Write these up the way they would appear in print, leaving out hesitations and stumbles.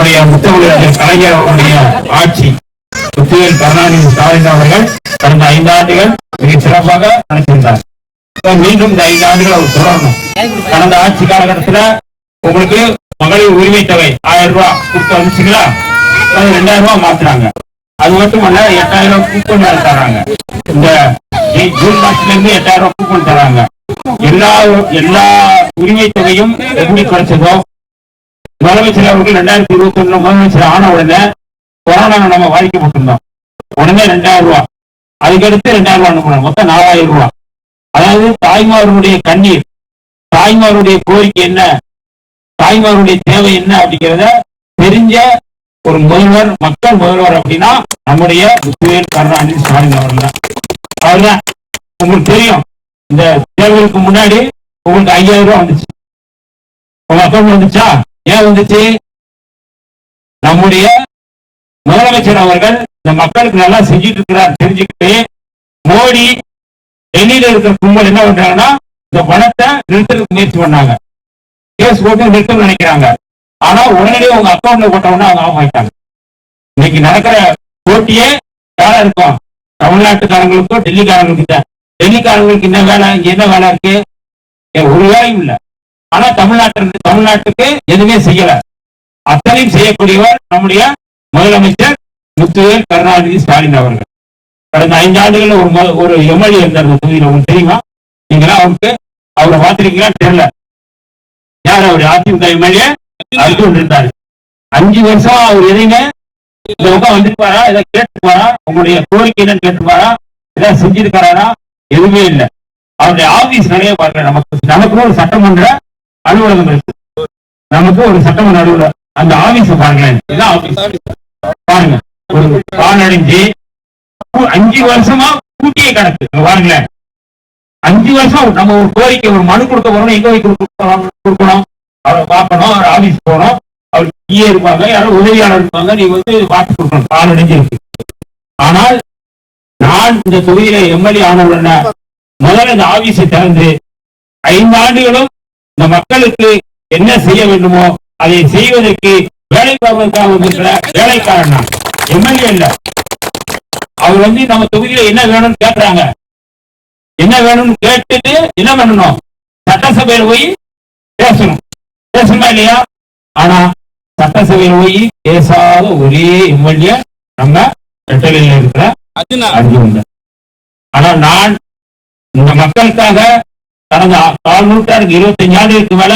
நம்முடைய முத்தமிழர் கலைஞர் அவருடைய ஆட்சி முத்துவேல் கருணாநிதி ஸ்டாலின் அவர்கள் கடந்த 5 ஆண்டுகள் மிக சிறப்பாக நடத்தியிருந்தார். மீண்டும் இந்த 5 ஆண்டுகள் அவர் தொடரணும். கடந்த ஆட்சி காலகட்டத்தில் உங்களுக்கு மகளிர் உரிமை தொகை 1000 ரூபாய் கொடுத்து வந்துச்சுங்களா, 2000 ரூபாய் மாத்துறாங்க. அது மட்டுமல்ல 8000 கூப்பன் தராங்க. இந்த ஜூன் மாசத்துல இருந்து 8000 ரூபாய் கூப்பன் தராங்க. எல்லா உரிமை தொகையும் எப்படி கிடைச்சதோ முதலமைச்சர் அவர்கள் 2021 முதலமைச்சர் ஆன உடனே கொரோனா நம்ம பாதிக்கப்பட்டிருந்தோம். உடனே 2000 ரூபாய், அதுக்கடுத்து 2000 ரூபாய் அனுப்பணும், மொத்தம் 4000 ரூபாய். அதாவது தாய்மார்களுடைய கண்ணீர், தாய்மாருடைய கோரிக்கை என்ன, தாய்மாருடைய தேவை என்ன அப்படிங்கிறத தெரிஞ்ச ஒரு முதல்வர், மக்கள் முதல்வர் அப்படின்னா நம்முடைய முத்துவேல் கருணாநிதி ஸ்டாலின் அவர்கள் தான். அவர்தான் உங்களுக்கு தெரியும், இந்த தேர்தலுக்கு முன்னாடி உங்களுக்கு 5000 ரூபாய் வந்துச்சு, உங்க அக்கௌண்ட் வந்துச்சா? ஏன் வந்துச்சு? நம்முடைய முதலமைச்சர் அவர்கள் இந்த மக்களுக்கு நல்லா செஞ்சுட்டு இருக்கிறார் தெரிஞ்சுக்கிட்டு மோடி டெல்லியில இருக்கிற கும்பல் என்ன பண்றாங்கன்னா இந்த பணத்தை நிறுத்துறதுக்கு முயற்சி பண்ணாங்க. கேஸ் போட்டு நிறுத்தம் நினைக்கிறாங்க. ஆனா உடனடியே உங்க அக்கௌண்ட்ல போட்டவொன்னா அவங்க ஆஃப் ஆயிட்டாங்க. இன்னைக்கு நடக்கிற போட்டியே யாரா இருக்கும்? தமிழ்நாட்டுக்காரங்களுக்கும் டெல்லிக்காரங்களுக்கு தான். டெல்லிக்காரங்களுக்கு என்ன வேலை, என்ன வேலை இருக்கு? ஒரு வேலையும் இல்லை. ஆனா தமிழ்நாட்டுக்கு எதுவுமே செய்யல. அத்தனையும் செய்யக்கூடியவர் நம்முடைய முதலமைச்சர் முத்துவேல் கருணாநிதி ஸ்டாலின் அவர்கள். கடந்த 5 ஆண்டுகள் ஒரு எம்எல்ஏ இருந்தார் தொகுதியில். உங்களுக்கு தெரியுமா? நீங்களா அவரை பார்த்திருக்கீங்களா தெரியல. யார் அவரு? அதிமுக எம்எல்ஏ அர்ஜுன் இருந்தாரு. 5 வருஷம் அவர் எதையுமே இந்த பக்கம் வந்துருப்பாரா, இதை கேட்டுப்பாரா, உங்களுடைய கோரிக்கை என்னன்னு கேட்டுப்பாரா, ஏதாவது செஞ்சிருக்காரா? எதுவுமே இல்லை. அவருடைய ஆபீஸ் நிறைய பாருங்க. நமக்கு ஒரு சட்டமன்ற அலுவலகம் இருக்கு. நமக்கு ஒரு சட்டமன்ற அலுவலகம், அந்த ஆபீஸ் பாருங்களேன். பாருங்க, ஒரு காலடைஞ்சு 5 வருஷமா கூட்டிய கணக்கு பாருங்களேன். 5 வருஷம் நம்ம ஒரு கோரிக்கை, ஒரு மனு கொடுக்க போறோம், எங்க போய் கொடுக்கணும்? அவரை பார்க்கணும், அவர் ஆபீஸ் போகணும், அவர் கீழே இருப்பாங்க, யாரும் உதவியாளர் இருப்பாங்க, நீங்க பார்த்து கொடுக்கணும். காலடைஞ்சு இருக்கு. ஆனால் நான் இந்த தொகுதியில எம்எல்ஏ ஆனவுடனே முதல்ல இந்த ஆபீஸை திறந்து 5 ஆண்டுகளும் இந்த மக்களுக்கு என்ன செய்ய வேண்டுமோ அதை செய்வதற்கு வேலை பார்ப்பதற்காக வந்திருக்கிற வேலைக்காரன் நான், எம்எல்ஏ இல்ல. அவர் நம்ம தொகுதியில என்ன வேணும்னு கேட்கிறாங்க. என்ன வேணும்னு கேட்டுட்டு என்ன பண்ணணும்? சட்டசபையில் போய் பேசணுமா இல்லையா? ஆனா சட்டசபையில் போய் பேசாத ஒரே எம்எல்ஏ நம்ம ரெட்டலையில் இருக்கிற அர்ஜுன். ஆனா நான் இந்த மக்களுக்காக கடந்த 4 நூற்றாண்டுக்கு 25 ஆண்டுகளுக்கு மேல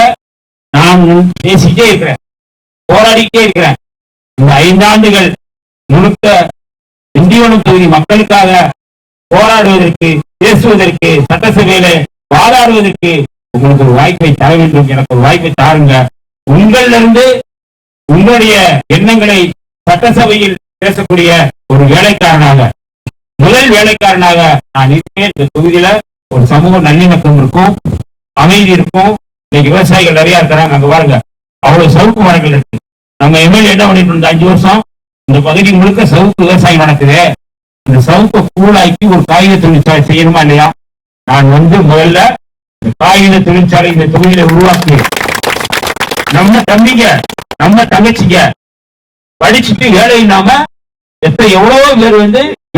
நான் பேசிட்டே இருக்கிறேன், போராடிட்டே இருக்கிறேன். இந்த 5 ஆண்டுகள் முழுக்க திண்டிவனம் தொகுதி மக்களுக்காக போராடுவதற்கு, பேசுவதற்கு, சட்டசபையில வாதாடுவதற்கு உங்களுக்கு ஒரு வாய்ப்பை தர வேண்டும். எனக்கு ஒரு வாய்ப்பை தாருங்க. உங்களிலிருந்து உங்களுடைய எண்ணங்களை சட்டசபையில் பேசக்கூடிய ஒரு வேலைக்காரனாக, முதல் வேலைக்காரனாக நான் இருக்கேன். இந்த தொகுதியில ஒரு சமூக நல்லிணக்கம் இருக்கும், அமைதி இருக்கும். இன்னைக்கு விவசாயிகள் நிறைய இருக்கிறாங்க. அங்க பாருங்க, அவ்வளவு சவுக்கு மரங்கள் இருக்கு. நம்ம எம்எல்ஏ என்ன பண்ணிட்டு இருந்தோம்? 5 வருஷம் இந்த பகுதி முழுக்க சவுக்கு விவசாயம் நடக்குது. இந்த சவுக்கை கூழாக்கி ஒரு காகித தொழிற்சாலை செய்யணுமா இல்லையா? நான் முதல்ல காகித தொழிற்சாலை இந்த தொகுதியில உருவாக்கு. நம்ம தம்பிங்க, நம்ம தங்கச்சிங்க படிச்சுட்டு வேலை இல்லாம எவ்வளவோ பேர்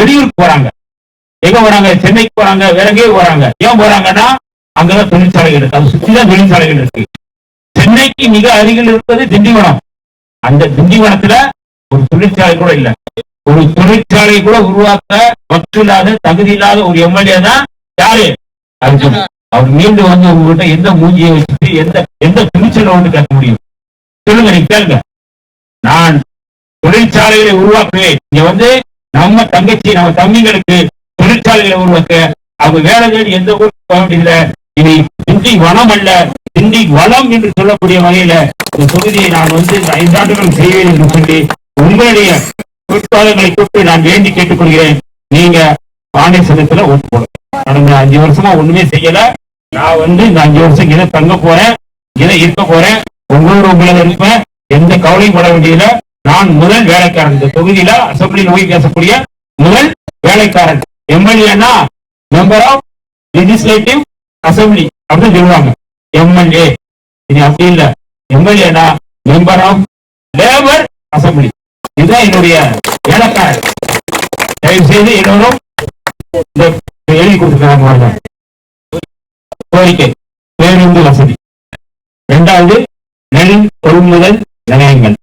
வெளியூருக்கு போறாங்க. எங்க போறாங்க? சென்னைக்கு போறாங்க, வேற எங்கேயும் போறாங்க. ஏன் போறாங்கன்னா அங்கதான் தொழிற்சாலைகள் இருக்கு, அதை சுற்றிதான் தொழிற்சாலைகள் இருக்கு. சென்னைக்கு மிக அருகில் இருப்பது திண்டிவனம். அந்த திண்டிவனத்துல ஒரு தொழிற்சாலை கூட இல்ல. ஒரு தொழிற்சாலை கூட உருவாக்க பற்று இல்லாத, தகுதி இல்லாத ஒரு எம்எல்ஏ தான் யாரு? அர்ஜுன். அவர் மீண்டும் உங்ககிட்ட எந்த மூஞ்சியை வச்சுட்டு எந்த துணிச்சலை கேட்க முடியும்? சொல்லுங்க, நீங்க கேளுங்க. நான் தொழிற்சாலைகளை உருவாக்குவேன். இங்க நம்ம தங்கச்சி, நம்ம தம்பிங்களுக்கு தொழிற்சாலைகளை உருவாக்க அவங்க வேலை தேடி எந்த ஊருக்கு போக வேண்டியதில்லை. இனி திண்டி வனம் அல்ல, திண்டி வளம் என்று சொல்லக்கூடிய வகையில இந்த தொகுதியை நான் இந்த 5 ஆண்டுகள் செய்வேன் என்று சொல்லி உங்களுடைய பொறுப்பாளர்களை கூப்பிட்டு நான் வேண்டி கேட்டுக்கொள்கிறேன். நீங்க பாண்டியசனத்துல ஓட்டு போடுங்க. கடந்த 5 வருஷமா ஒண்ணுமே செய்யல. நான் இந்த 5 வருஷம் இதை தங்க போறேன், இதை இருக்க போறேன். உங்களோட இருப்பேன். எந்த கவலையும் பட வேண்டியதில்லை. நான் முதல் வேலைக்காரன். இந்த தொகுதியில அசம்பிளியில் போய் பேசக்கூடிய முதல் வேலைக்காரன். எம்எல்ஏனா மெம்பர் ஆஃப் லெஜிஸ்லேட்டிவ் அசம்பிளி அப்படின்னு சொல்லுவாங்க. எம்எல்ஏ இது அப்படி இல்ல. எம்எல்ஏனா மெம்பர் ஆஃப் லேபர் அசம்பிளி. இதுதான் என்னுடைய இலக்காக. தயவு செய்து எல்லோரும் எழுதி கொடுத்துருக்காங்க. கோரிக்கை பேருந்து வசதி, இரண்டாவது நெல் கொள்முதல் நிலையங்கள்,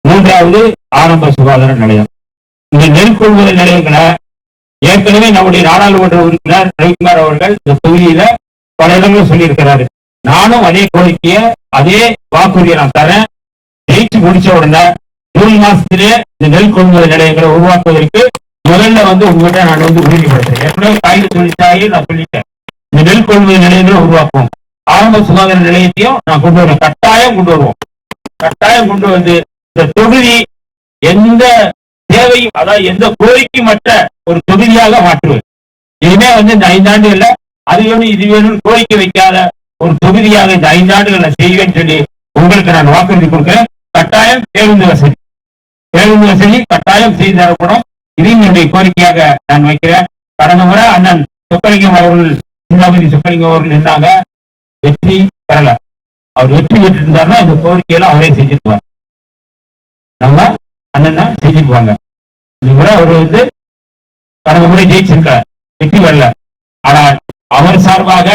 மூன்றாவது ஆரம்ப சுகாதார நிலையம். இந்த நெல் கொள்முதல் நிலையங்களை ஏற்கனவே நம்முடைய நாடாளுமன்ற உறுப்பினர் ரவிக்குமார் அவர்கள் இந்த தொகுதியில பல இடங்களும் சொல்லியிருக்கிறாரு. நானும் அதே கோரிக்கையை அதே வாக்குறுதியை நான் தரேன். ஜெயிச்சு முடிச்ச உடனே ஜூன் மாசத்திலே இந்த நெல் கொள்முதல் நிலையங்களை உருவாக்குவதற்கு முதல்ல உங்ககிட்ட நான் உறுதிப்படுத்துறேன். ஏற்கனவே காய்கறி தொழிற்சாலையை நான் சொல்லிட்டேன். இந்த நெல் கொள்முதல் நிலையங்களை உருவாக்குவோம். ஆரம்ப சுகாதார நிலையத்தையும் நான் கொண்டு வருவேன். கட்டாயம் கொண்டு வருவோம். கட்டாயம் கொண்டு வந்து இந்த தொகுதி எந்த தேவையும், அதாவது எந்த கோரிக்கையும் மற்ற ஒரு தொகுதியாக மாற்றுவேன். இனிமே இந்த 5 ஆண்டுகள்ல அது வேணும் இது வேணும் கோரிக்கை வைக்காத ஒரு தொகுதியாக இந்த 5 ஆண்டுகள் செய்வேன்னு சொல்லி உங்களுக்கு நான் வாக்குறுதி கொடுக்கிறேன். கட்டாயம் பேருந்து வசதி கட்டாயம் செய்து தரப்படும். இதையும் என்னுடைய கோரிக்கையாக நான் வைக்கிறேன். கடந்த முறை அண்ணன் சொக்கலிங்கம் அவர்கள், சிந்தாபதி சொக்கலிங்கம் அவர்கள் இருந்தாங்க, வெற்றி பெறல. அவர் வெற்றி பெற்று இருந்தாருன்னா இந்த கோரிக்கையெல்லாம் அவரே செஞ்சுக்குவார். நம்ம அண்ணன் தான் செஞ்சுக்குவாங்க. இந்த முறை அவர் கடந்த முறை ஜெயிச்சிருக்கார், வெற்றி வரல. ஆனால் அவர் சார்பாக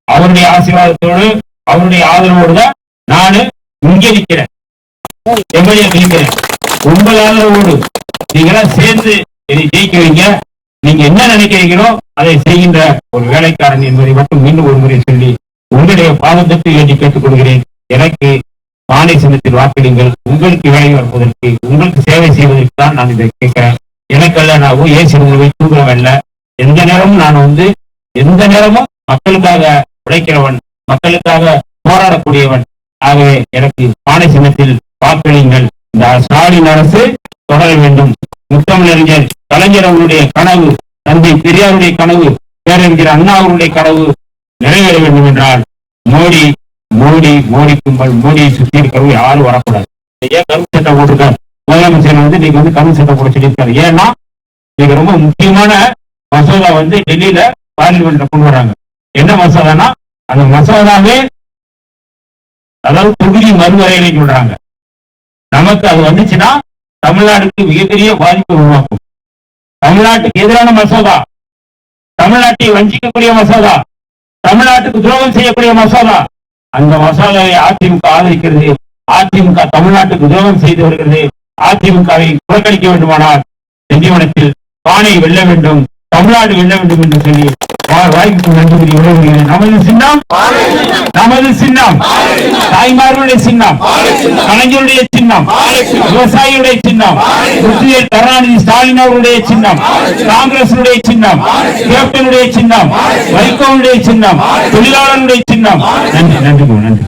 அவருடைய ஆசீர்வாதத்தோடு அவருடைய ஆதரவோடு தான் நானு இங்கே நிற்கிறேன், எம்எல்ஏ நிற்கிறேன். உங்கள் ஆதரவோடு நீங்களாம் சேர்ந்து இதை ஜெயிக்க வைங்க. நீங்க என்ன நினைக்கிறீங்களோ அதை செய்கின்ற ஒரு வேலைக்காரன் என்பதை மட்டும் மீண்டும் ஒரு முறை சொல்லி உங்களுடைய பாதத்துக்கு வேண்டி கேட்டுக் கொள்கிறேன். எனக்கு பானை சின்னத்தில் வாக்களிங்கள். உங்களுக்கு வேலை வருவதற்கு, உங்களுக்கு சேவை செய்வதற்கு தான் நான் இதை கேட்கிறேன். எனக்கல்ல, நான் ஏசி உணவை தூங்குறவன்ல. எந்த நேரமும் நான் எந்த நேரமும் மக்களுக்காக உழைக்கிறவன், மக்களுக்காக போராடக்கூடியவன். ஆகவே எனக்கு பானை சின்னத்தில் வாக்களிங்கள். இந்த ஸ்டாலின் அரசு தொடர வேண்டும். முத்தமிழறிஞர் கலைஞர் அவருடைய கனவு, தந்தை பெரியாருடைய கனவு, பேரறிஞர் அண்ணா அவருடைய கனவு நிறைவேற வேண்டும் என்றால் மோடி மோடி மோடி கும்பல், மோடியை சுற்றி இருக்கிறவங்க யாரும் வரக்கூடாது. ஏன் கருப்பு சட்டை போட்டிருக்காரு முதலமைச்சர் நீங்க கருப்பு சட்டை போட சொல்லியிருக்காரு. ஏன்னா நீங்க ரொம்ப முக்கியமான மசோதா டெல்லியில பார்லிமெண்ட்ல கொண்டு வராங்க. என்ன மசோதானா, அந்த மசோதாவே அதாவது தொகுதி மறுவரையறை சொல்றாங்க. நமக்கு அது வந்துச்சுன்னா தமிழ்நாடுக்கு மிகப்பெரிய பாதிப்பை உருவாக்கும். தமிழ்நாட்டுக்கு எதிரான மசோதா, தமிழ்நாட்டை வஞ்சிக்கக்கூடிய மசோதா, தமிழ்நாட்டுக்கு துரோகம் செய்யக்கூடிய மசோதா. அந்த மசோதாவை அதிமுக ஆதரிக்கிறது. அதிமுக தமிழ்நாட்டுக்கு துரோகம் செய்து வருகிறது. அதிமுகவை புறக்கணிக்க வேண்டுமானால் திண்டிவனத்தில் பானை வெல்ல வேண்டும், தமிழ்நாடு வெல்ல வேண்டும் என்று சொல்லி வாய்ப்பு நன்றி விளைவுகிறேன். நமது சின்னம், நமது சின்னம் தாய்மார்களுடைய சின்னம், கலைஞருடைய சின்னம், விவசாயிகளுடைய சின்னம், கருணாநிதி ஸ்டாலின் அவருடைய சின்னம், காங்கிரசுடைய சின்னம், கேப்டனுடைய சின்னம், வைகோவுடைய சின்னம், தொழிலாளர்களுடைய சின்னம். நன்றி நன்றி நன்றி.